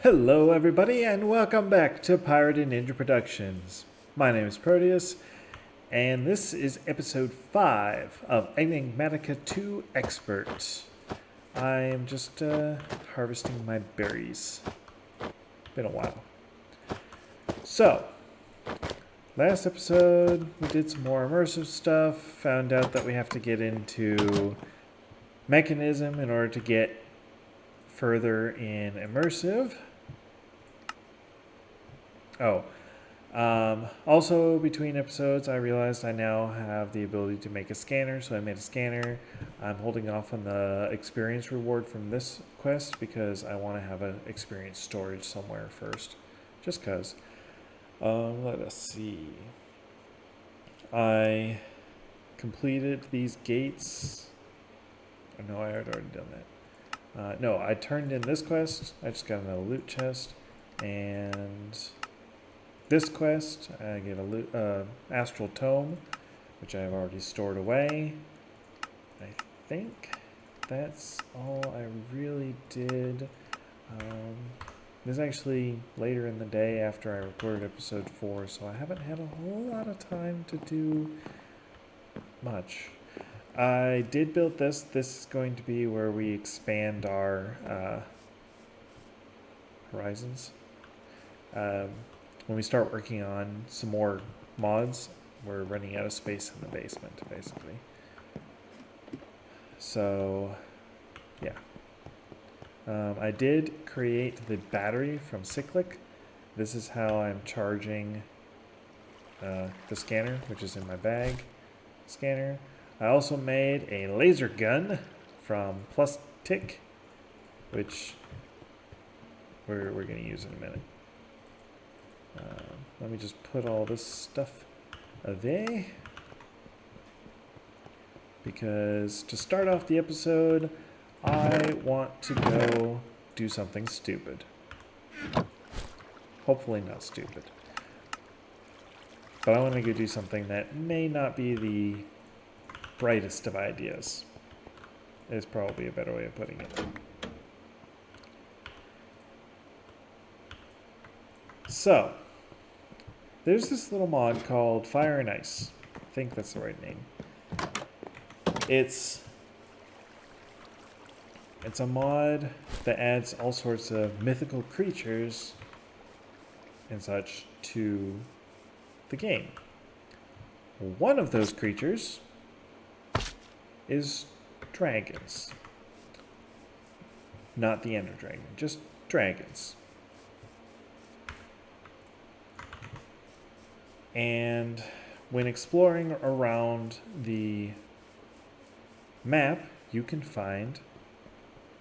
Hello, everybody, and welcome back to Pirated Ninja Productions. My name is Protius, and this is episode 5 of Enigmatica 2 Expert. I am just harvesting my berries. Been a while. So, last episode we did some more immersive stuff, found out that we have to get into mechanism in order to get further in immersive. Also between episodes I realized I now have the ability to make a scanner, so I made a scanner. I'm holding off on the experience reward from this quest because I want to have an experience storage somewhere first, just cause. Let us see. I completed these gates. Oh, no, I had already done that. No, I turned in this quest. I just got another loot chest, and this quest, I get a astral tome, which I've already stored away. I think that's all I really did. This is actually later in the day after I recorded episode 4, so I haven't had a whole lot of time to do much. I did build this. This is going to be where we expand our horizons. When we start working on some more mods, we're running out of space in the basement, basically. So, yeah. I did create the battery from Cyclic. This is how I'm charging the scanner, which is in my bag scanner. I also made a laser gun from Plus Tick, which we're going to use in a minute. Let me just put all this stuff away, because to start off the episode, I want to go do something stupid. Hopefully not stupid. But I want to go do something that may not be the brightest of ideas. Is probably a better way of putting it. So, there's this little mod called Fire and Ice. I think that's the right name. It's a mod that adds all sorts of mythical creatures and such to the game. One of those creatures is dragons. Not the Ender Dragon, just dragons. And when exploring around the map, you can find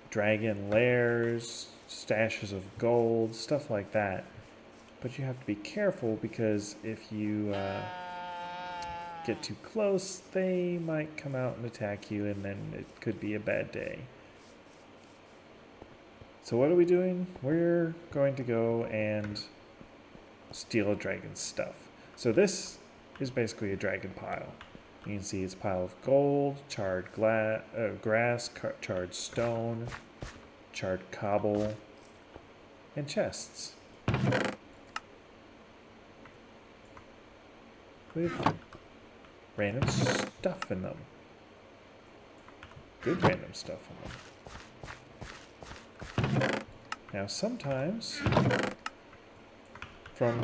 dragon lairs, stashes of gold, stuff like that. But you have to be careful, because if you get too close, they might come out and attack you, and then it could be a bad day. So what are we doing? We're going to go and steal a dragon's stuff. So this is basically a dragon pile. You can see it's a pile of gold, charred grass, charred stone, charred cobble, and chests with random stuff in them. Good random stuff in them. Now sometimes, from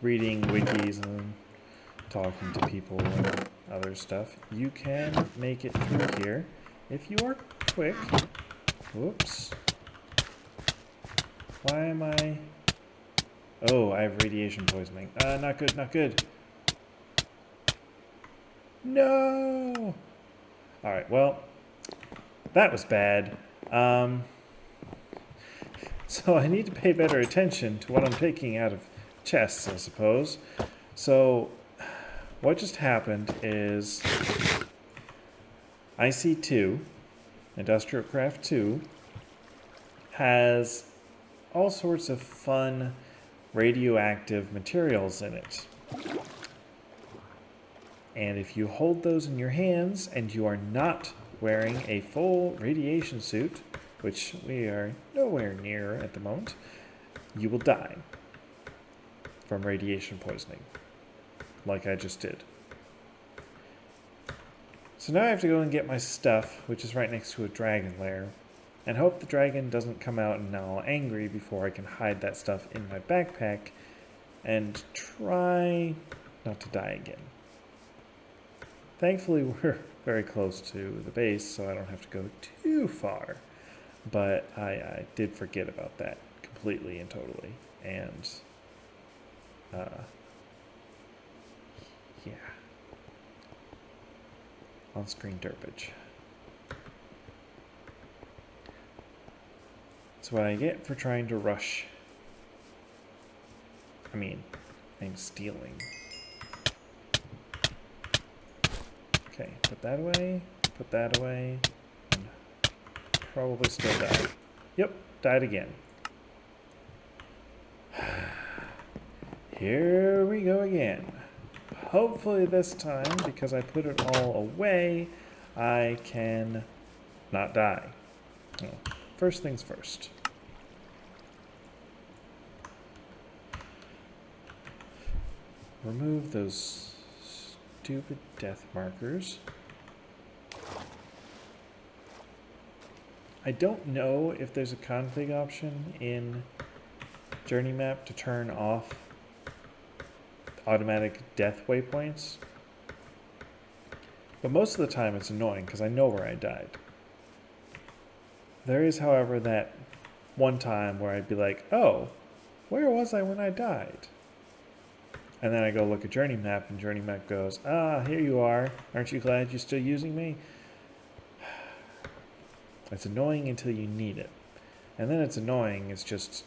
reading wikis and talking to people and other stuff, you can make it through here if you are quick. Whoops. Why am I... Oh, I have radiation poisoning. Not good, not good. No! Alright, well, that was bad. So I need to pay better attention to what I'm taking out of chests, I suppose. So what just happened is IC2, Industrial Craft 2, has all sorts of fun radioactive materials in it. And if you hold those in your hands and you are not wearing a full radiation suit, which we are nowhere near at the moment, you will die from radiation poisoning, like I just did. So now I have to go and get my stuff, which is right next to a dragon lair, and hope the dragon doesn't come out and all angry before I can hide that stuff in my backpack and try not to die again. Thankfully, we're very close to the base, so I don't have to go too far. But I did forget about that completely and totally. And, yeah. On-screen derpage. That's what I get for trying to rush. I'm stealing. Okay, put that away, and probably still die. Yep, died again. Here we go again. Hopefully this time, because I put it all away, I can not die. Well, first things first. Remove those stupid death markers. I don't know if there's a config option in Journey Map to turn off automatic death waypoints. But most of the time it's annoying because I know where I died. There is, however, that one time where I'd be like, oh, where was I when I died? And then I go look at Journey Map, and Journey Map goes, ah, here you are. Aren't you glad you're still using me? It's annoying until you need it. And then it's annoying, it's just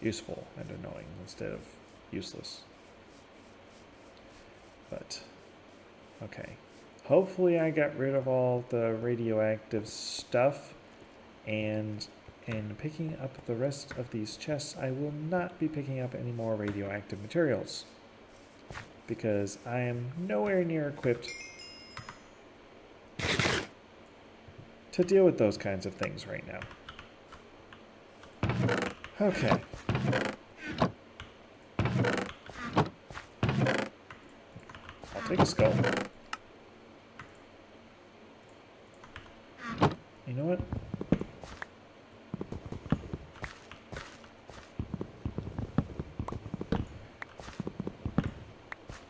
useful and annoying instead of useless. But, okay. Hopefully I got rid of all the radioactive stuff, and in picking up the rest of these chests, I will not be picking up any more radioactive materials, because I am nowhere near equipped to deal with those kinds of things right now. Okay. I'll take a skull. You know what?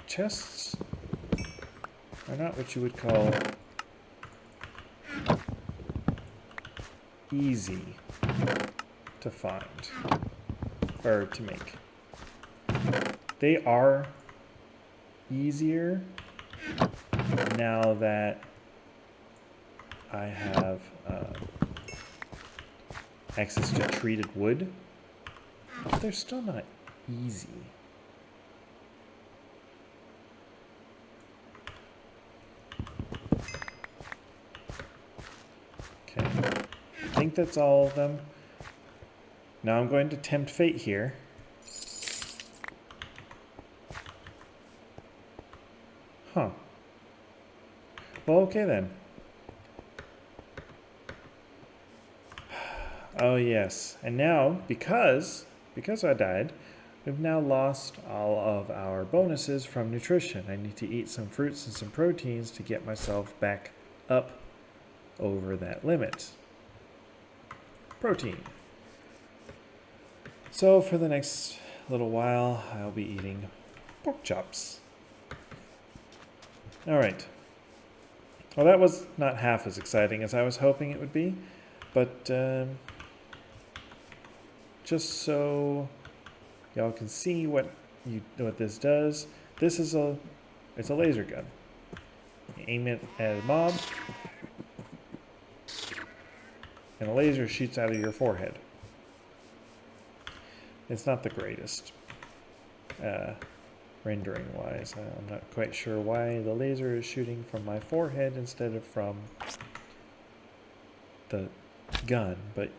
Chests are not what you would call easy to find or to make. They are easier now that I have access to treated wood, but they're still not easy. Okay, I think that's all of them. Now I'm going to tempt fate here. Huh. Well, okay then. Oh yes, and now, because I died, we've now lost all of our bonuses from nutrition. I need to eat some fruits and some proteins to get myself back up over that limit. Protein. So for the next little while, I'll be eating pork chops. Alright. Well, that was not half as exciting as I was hoping it would be, but just so y'all can see what this does, it's a laser gun. You aim it at a mob, and a laser shoots out of your forehead. It's not the greatest rendering wise. I'm not quite sure why the laser is shooting from my forehead instead of from the gun, but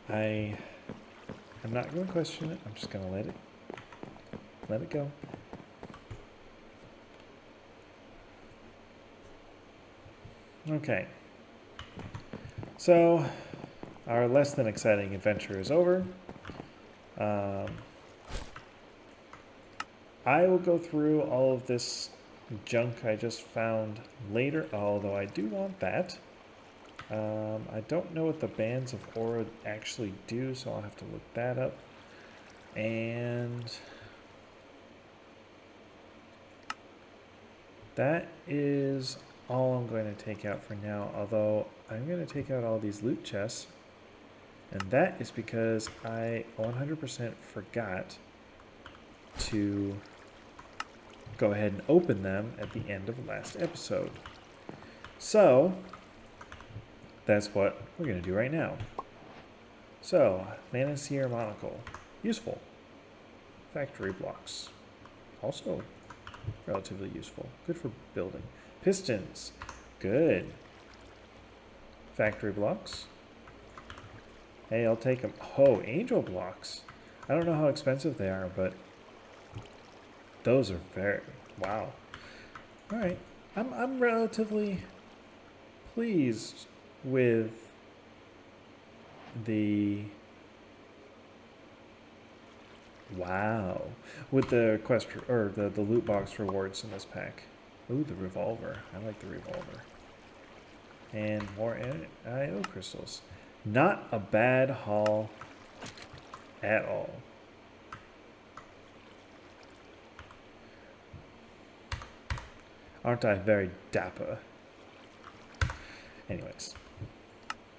I'm not going to question it. I'm just going to let it go. Okay. So, our less than exciting adventure is over. I will go through all of this junk I just found later, although I do want that. I don't know what the bands of aura actually do, so I'll have to look that up. And that is all I'm going to take out for now, although I'm going to take out all these loot chests. And that is because I 100% forgot to go ahead and open them at the end of the last episode. So, that's what we're going to do right now. So, Manasseh monocle, useful. Factory blocks, also relatively useful. Good for building. Pistons, good. Factory blocks. Hey, I'll take them. Oh, angel blocks. I don't know how expensive they are, but those are very, wow. All right, I'm relatively pleased with the, wow, with the quest, or the loot box rewards in this pack. Ooh, the revolver. I like the revolver. And more IO crystals. Not a bad haul at all. Aren't I very dapper? Anyways,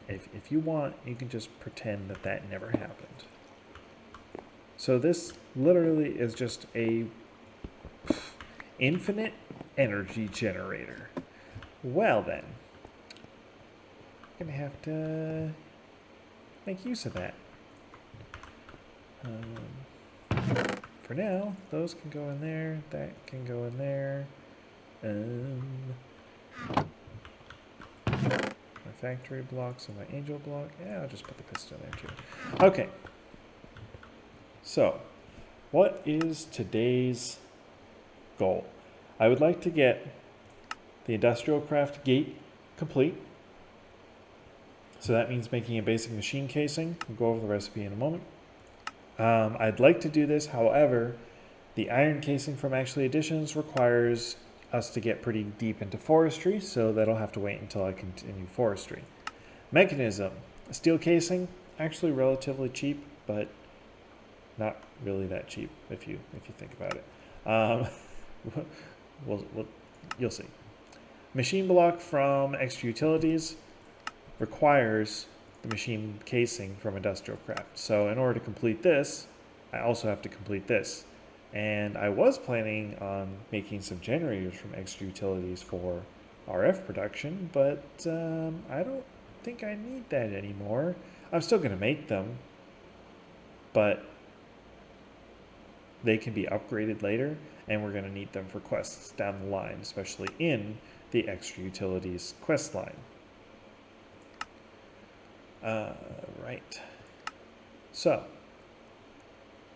if you want, you can just pretend that that never happened. So this literally is just a infinite energy generator. Well then, I'm gonna have to make use of that. For now, those can go in there, that can go in there. My factory blocks and my angel block. Yeah, I'll just put the piston there too. Okay. So, what is today's goal? I would like to get the industrial craft gate complete. So that means making a basic machine casing. We'll go over the recipe in a moment. I'd like to do this, however, the iron casing from Actually Editions requires us to get pretty deep into forestry, so that'll have to wait until I continue forestry. Mechanism, steel casing, actually relatively cheap, but not really that cheap if you think about it. You'll see. Machine block from Extra Utilities requires the machine casing from Industrial Craft. So in order to complete this, I also have to complete this. And I was planning on making some generators from Extra Utilities for RF production, but I don't think I need that anymore. I'm still going to make them, but they can be upgraded later, and we're going to need them for quests down the line, especially in the Extra Utilities quest line. Right. So,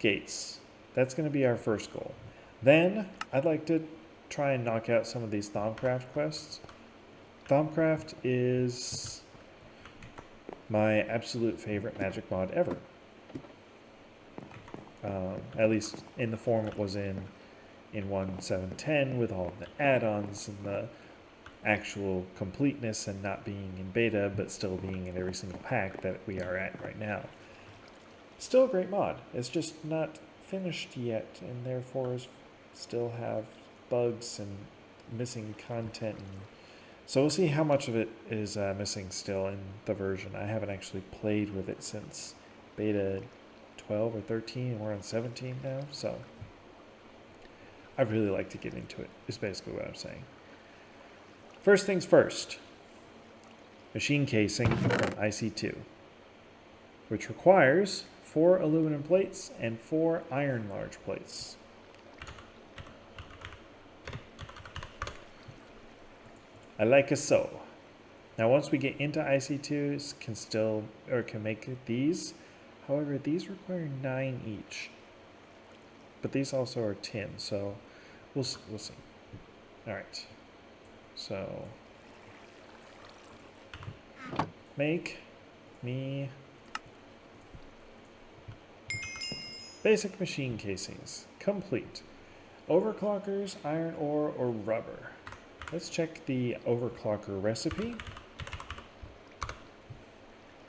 gates. That's going to be our first goal. Then, I'd like to try and knock out some of these Thaumcraft quests. Thaumcraft is my absolute favorite magic mod ever. At least in the form it was in 1.7.10 with all of the add-ons and the actual completeness and not being in beta but still being in every single pack that we are at right now. Still a great mod. It's just not finished yet and therefore still have bugs and missing content. And so we'll see how much of it is missing still in the version. I haven't actually played with it since beta 12 or 13 and we're on 17 now, so I'd really like to get into it, is basically what I'm saying. First things first, machine casing from IC2, which requires 4 aluminum plates and 4 iron large plates. I like it so. Now once we get into IC2s, can make these. However, these require 9 each. But these also are tin, so we'll see. Alright. So make me basic machine casings. Complete. Overclockers, iron ore, or rubber. Let's check the overclocker recipe.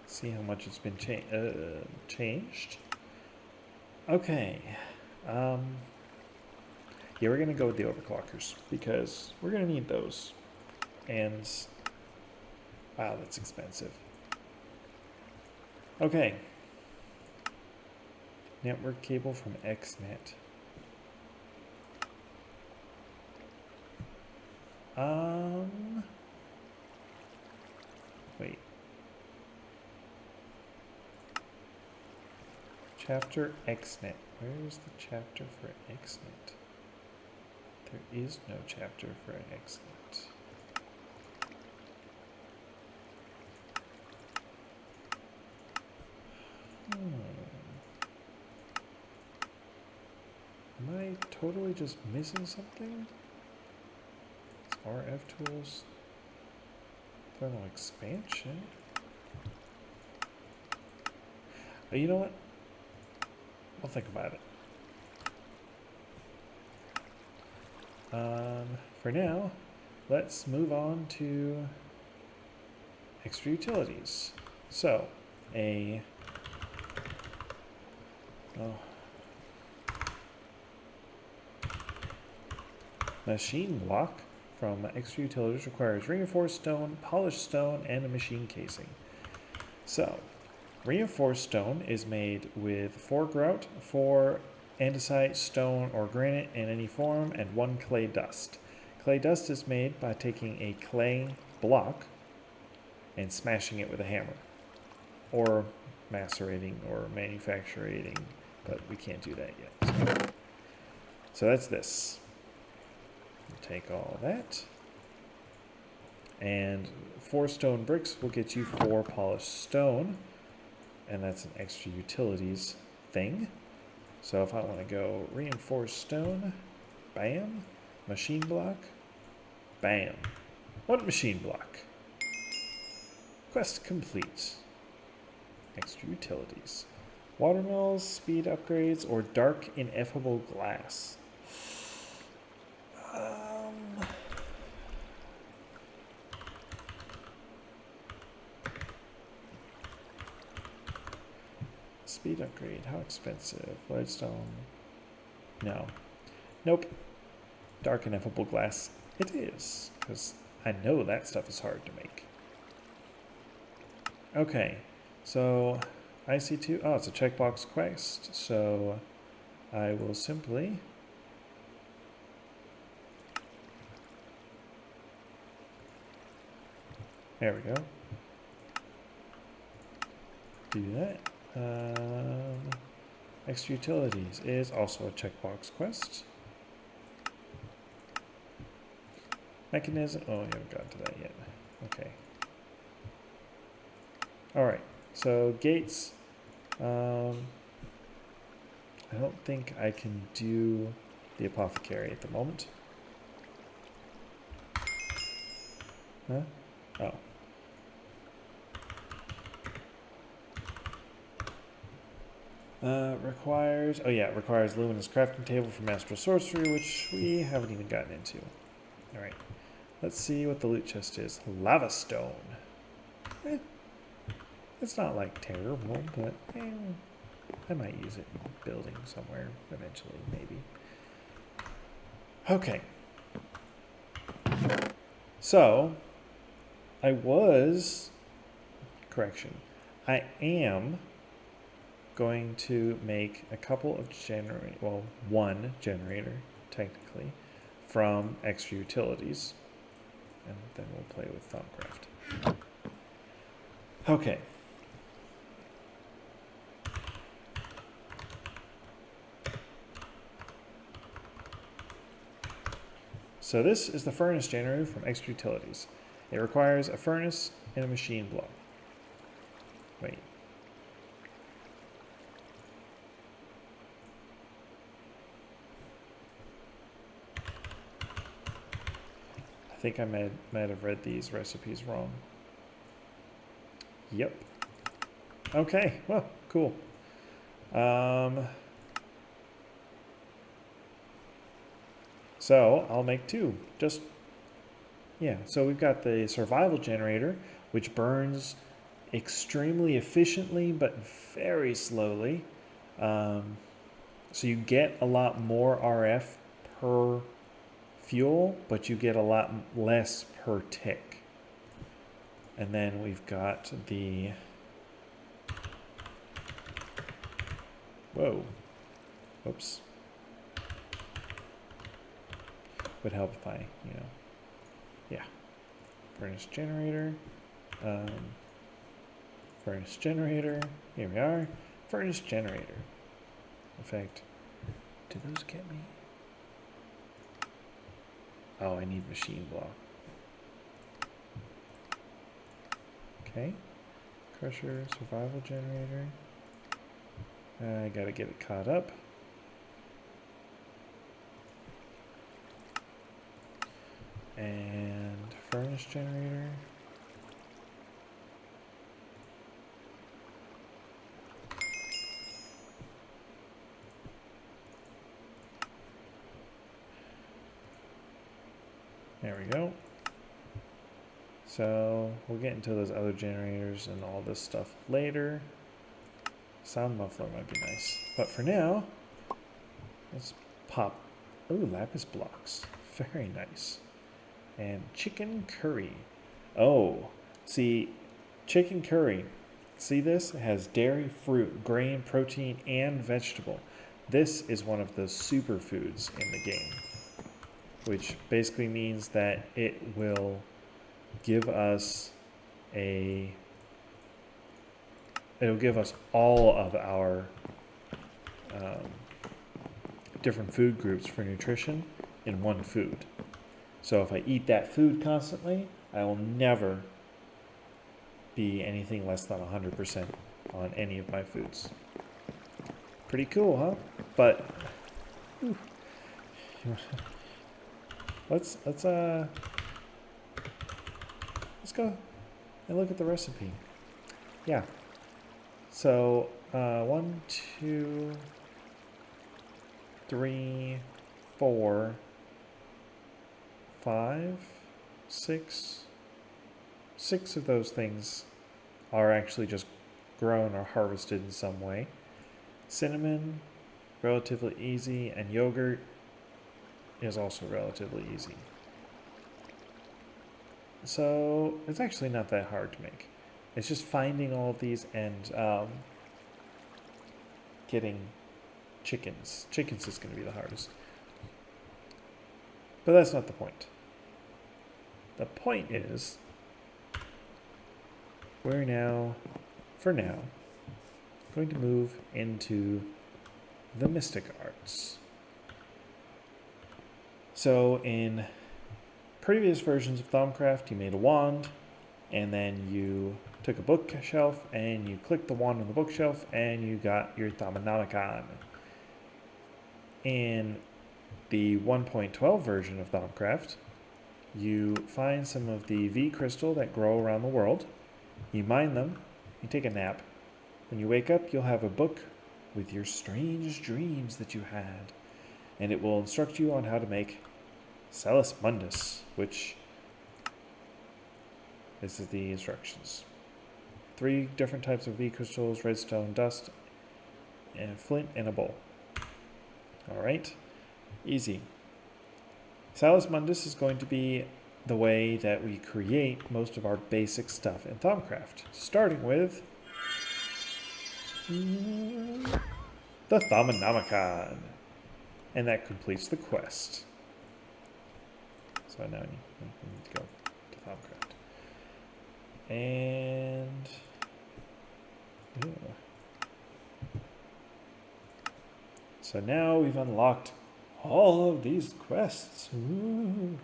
See how much it's been changed. Okay. Yeah, we're going to go with the overclockers because we're going to need those. And wow, that's expensive. Okay. Network cable from XNet. Wait. Chapter XNet. Where is the chapter for XNet? There is no chapter for an XNet. Am I totally just missing something? It's RF tools. Thermal expansion. Oh, you know what? I'll think about it. For now, let's move on to extra utilities. So, machine block from extra utilities requires reinforced stone, polished stone, and a machine casing. So, reinforced stone is made with 4 grout, 4 andesite, stone, or granite in any form, and 1 clay dust. Clay dust is made by taking a clay block and smashing it with a hammer, or macerating or manufacturing, but we can't do that yet. So that's this. We'll take all that. And 4 stone bricks will get you 4 polished stone. And that's an extra utilities thing. So if I want to go reinforced stone, bam, machine block, bam. What machine block? Quest complete. Extra utilities. Watermills, speed upgrades, or dark ineffable glass. Speed upgrade, how expensive? Leadstone, no. Nope. Dark ineffable glass, it is, because I know that stuff is hard to make. Okay, so IC2, oh, it's a checkbox quest, so I will simply there we go. Do that. Extra utilities is also a checkbox quest. Mechanism, oh, you haven't gotten to that yet. Okay. Alright, so gates. I don't think I can do the apothecary at the moment. Huh? Oh. Requires, oh yeah, it requires luminous crafting table for master sorcery, which we haven't even gotten into. Alright, let's see what the loot chest is. Lava stone. It's not like terrible, but I might use it in building somewhere eventually, maybe. Okay. So, I am going to make a couple of one generator, technically, from extra utilities. And then we'll play with Thaumcraft. Okay. So this is the furnace generator from extra utilities. It requires a furnace and a machine block. Wait. I think I might have read these recipes wrong. Yep. Okay, well, cool. So I'll make two. Just, yeah, so we've got the survival generator, which burns extremely efficiently but very slowly. So you get a lot more RF per fuel, but you get a lot less per tick. And then we've got the, whoa, whoops. Would help if I, yeah. Furnace generator, furnace generator, here we are, furnace generator. In fact, do those get me? Oh, I need machine block. Okay, crusher, survival generator. I gotta get it caught up. And furnace generator. There we go. So we'll get into those other generators and all this stuff later. Sound muffler might be nice. But for now, let's pop. Ooh, lapis blocks. Very nice. And chicken curry. Oh, see, chicken curry. See this? It has dairy, fruit, grain, protein, and vegetable. This is one of the superfoods in the game, which basically means that it will give us it'll give us all of our different food groups for nutrition in one food. So if I eat that food constantly, I will never be anything less than 100% on any of my foods. Pretty cool, huh? But let's go and look at the recipe. Yeah. So 1, 2, 3, 4, 5, 6. 6 of those things are actually just grown or harvested in some way. Cinnamon, relatively easy, and yogurt is also relatively easy. So it's actually not that hard to make. It's just finding all of these and getting chickens. Chickens is going to be the hardest. But that's not the point. The point is, we're now, for now, going to move into the mystic arts. So in previous versions of Thaumcraft, you made a wand, and then you took a bookshelf and you clicked the wand on the bookshelf and you got your Enigmatica. In the 1.12 version of Thaumcraft, you find some of the V crystal that grow around the world, you mine them, you take a nap. When you wake up, you'll have a book with your strange dreams that you had, and it will instruct you on how to make Salus Mundus, which this is the instructions. 3 different types of V crystals, redstone, dust, and flint in a bowl. All right, easy. Salus Mundus is going to be the way that we create most of our basic stuff in Thaumcraft, starting with the Enigmatica, and that completes the quest. So now I need to go to Thaumcraft. And so now we've unlocked all of these quests. Ooh.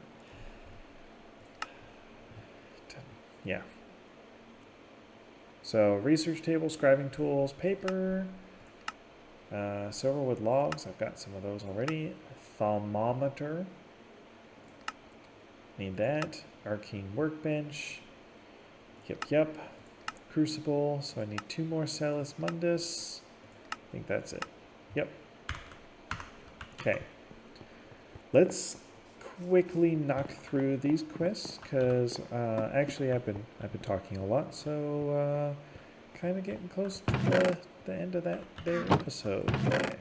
Yeah. So research table, scribing tools, paper, silverwood logs. I've got some of those already. Thermometer. Need that. Arcane workbench. Yep. crucible, so I need 2 more Salus Mundus. I think that's it. Yep. Okay. Let's quickly knock through these quests, because actually I've been talking a lot, so kind of getting close to the end of that there episode. Yeah.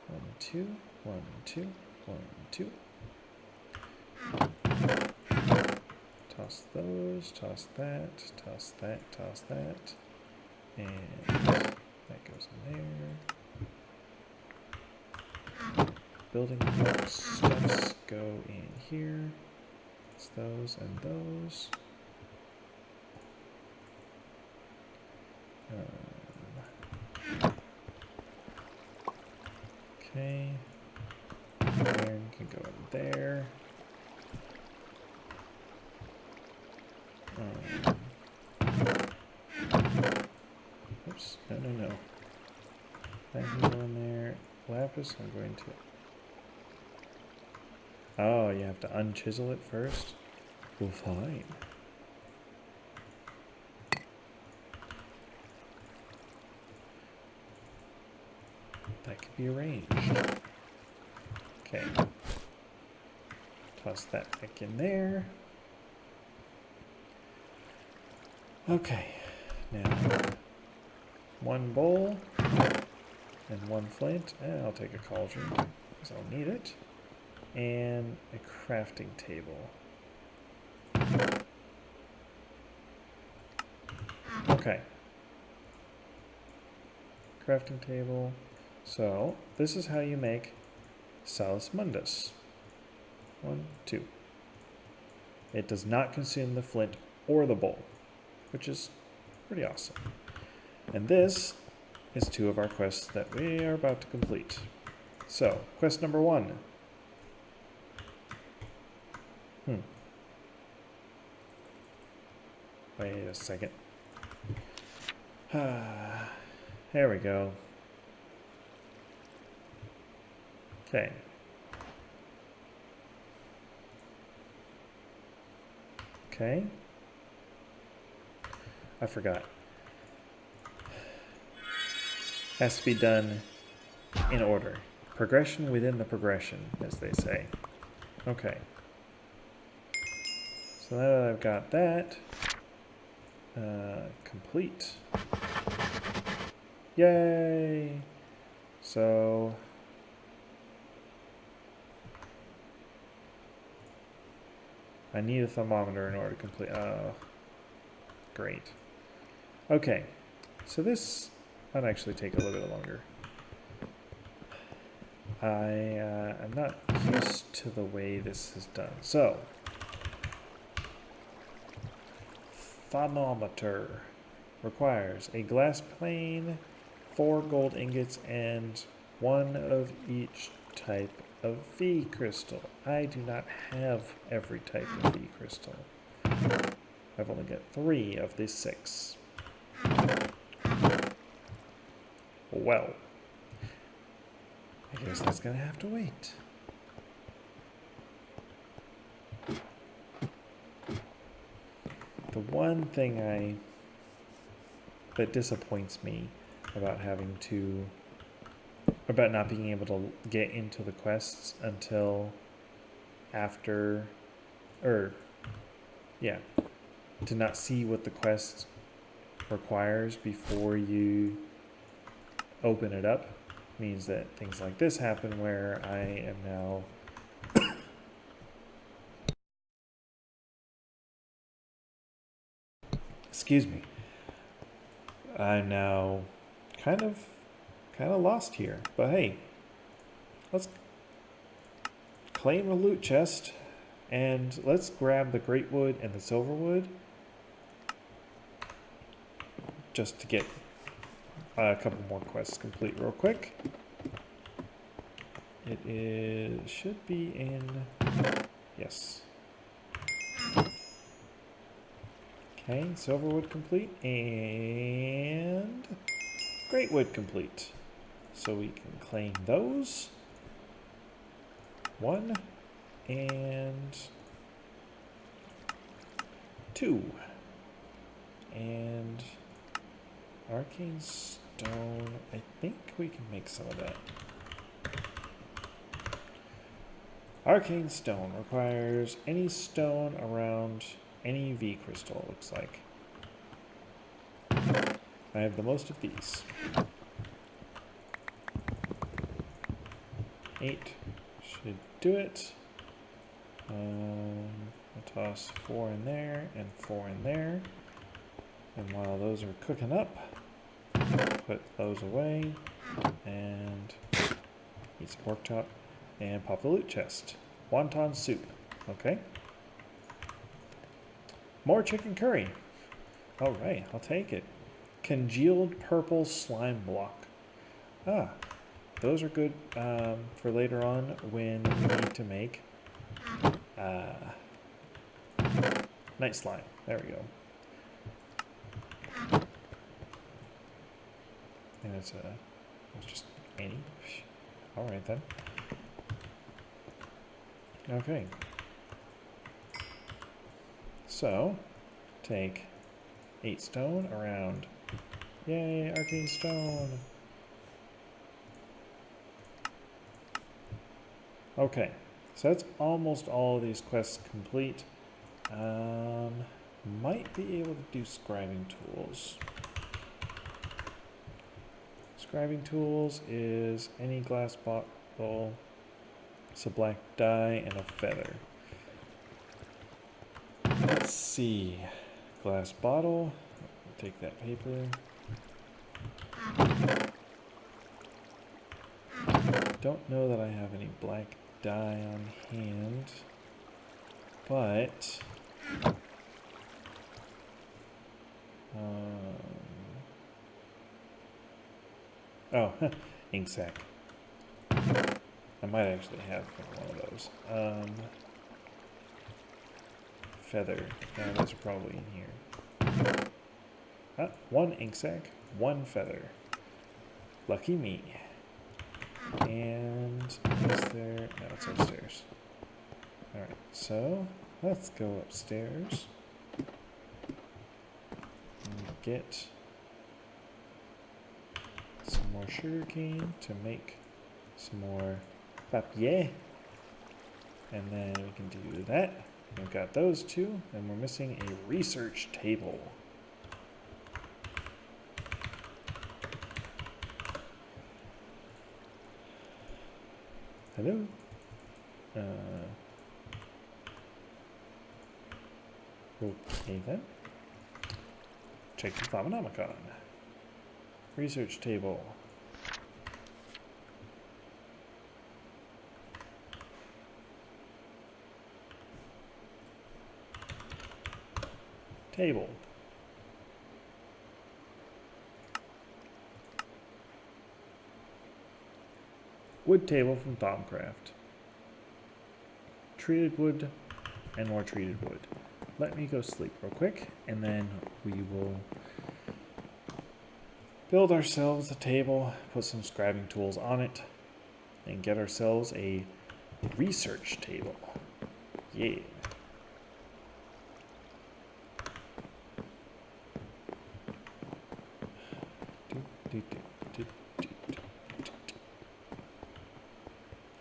1, 2, 1, 2, 1, 2. Toss those, toss that, toss that, toss that, and that goes in there. Building blocks stuffs go in here. It's those and those. Okay. Iron can go in there. Oops, no. That can go in there. Lapis, I'm going to... Oh, you have to unchisel it first? Well, fine. That could be arranged. Okay. Toss that back in there. Okay. Now, 1 bowl and 1 flint. And I'll take a cauldron because I'll need it. And a crafting table. Okay. Crafting table. So, this is how you make Salus Mundus. 1, 2. It does not consume the flint or the bowl, which is pretty awesome. And this is 2 of our quests that we are about to complete. So, quest number 1. Wait a second. There we go. Okay. Okay. I forgot. Has to be done in order. Progression within the progression, as they say. Okay. So now that I've got that, complete. Yay! So I need a thermometer in order to complete. Oh, great. Okay, so this might actually take a little bit longer. I'm not used to the way this is done. So, thermometer requires a glass plane, 4 gold ingots, and 1 of each type of V crystal. I do not have every type of V crystal. I've only got 3 of the 6. Well, I guess that's gonna have to wait. The one thing that disappoints me about about not being able to get into the quests until after, to not see what the quest requires before you open it up, means that things like this happen where I am now excuse me, I'm now kind of lost here. But hey, let's claim a loot chest and let's grab the great wood and the silver wood just to get a couple more quests complete real quick. It should be in, yes. Okay, silverwood complete and great wood complete. So we can claim those. 1 and 2. And Arcane stone. I think we can make some of that. Arcane stone requires any stone around any V crystal, looks like. I have the most of these. 8 should do it. I'll toss 4 in there and 4 in there. And while those are cooking up, put those away and eat some pork chop and pop the loot chest. Wonton soup. Okay. More chicken curry. All right, I'll take it. Congealed purple slime block. Ah, those are good for later on when we need to make night slime. There we go. And it's just any. All right then. Okay. So, take 8 stone around. Yay, arcane stone. Okay, so that's almost all of these quests complete. Might be able to do scribing tools. Scribing tools is any glass bottle, it's a black dye, and a feather. Let's see. Glass bottle. Take that paper. Don't know that I have any black dye on hand, but oh, ink sac. I might actually have one of those. Feather. Yeah, those are probably in here. 1 ink sac, 1 feather. Lucky me. And is there? No, it's upstairs. Alright, so let's go upstairs and get some more sugarcane to make some more papier. And then we can do that. We've got those 2, and we're missing a research table. Hello? Okay then. Check the Thaumanomicon. Research table. Table. Wood table from Thaumcraft. Treated wood and more treated wood. Let me go sleep real quick, and then we will build ourselves a table, put some scribing tools on it, and get ourselves a research table. Yeah.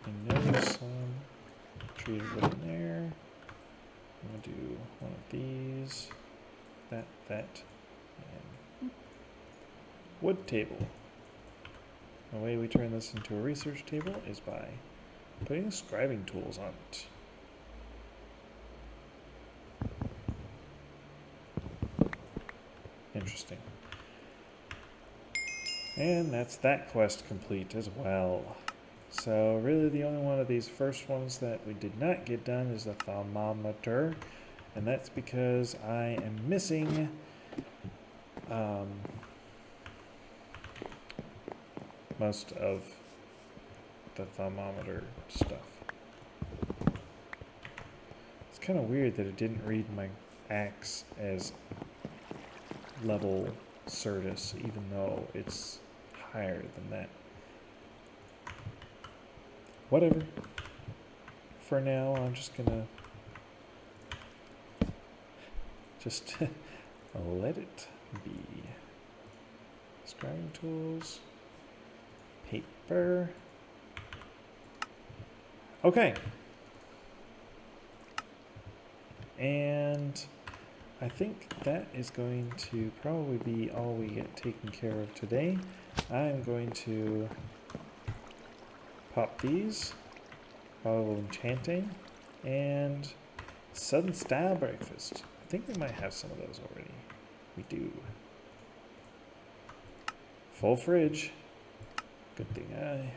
I know there's some treated wood in there. I'm going to do one of these, that, and wood table. The way we turn this into a research table is by putting scribing tools on it. Interesting. And that's that quest complete as well. So really the only one of these first ones that we did not get done is the thermometer, and that's because I am missing most of the thermometer stuff. It's kind of weird that it didn't read my axe as level Certus, even though it's higher than that. Whatever. For now, I'm just gonna let it be. Scrying tools. Paper. Okay. And I think that is going to probably be all we get taken care of today. I'm going to pop these, bottle of enchanting, and Southern style breakfast. I think we might have some of those already. We do. Full fridge. Good thing I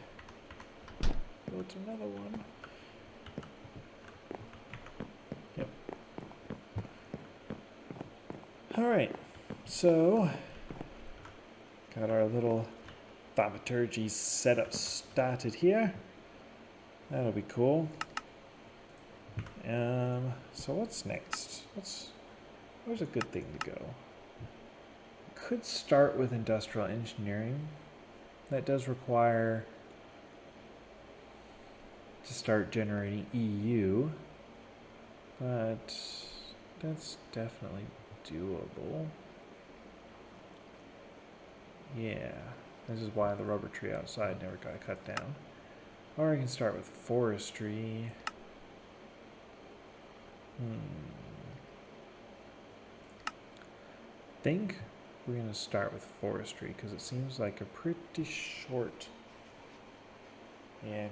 built another one. Yep. Alright, so got our little thaumaturgy setup started here. That'll be cool. So what's next? Where's a good thing to go? Could start with industrial engineering. That does require to start generating EU, but that's definitely doable. Yeah, this is why the rubber tree outside never got cut down. Or I can start with forestry. I think we're going to start with forestry because it seems like a pretty short. Yeah,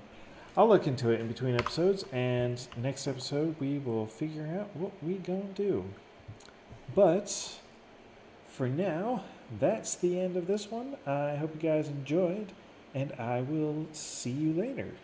I'll look into it in between episodes, and next episode we will figure out what we gonna do. But for now, that's the end of this one. I hope you guys enjoyed, and I will see you later.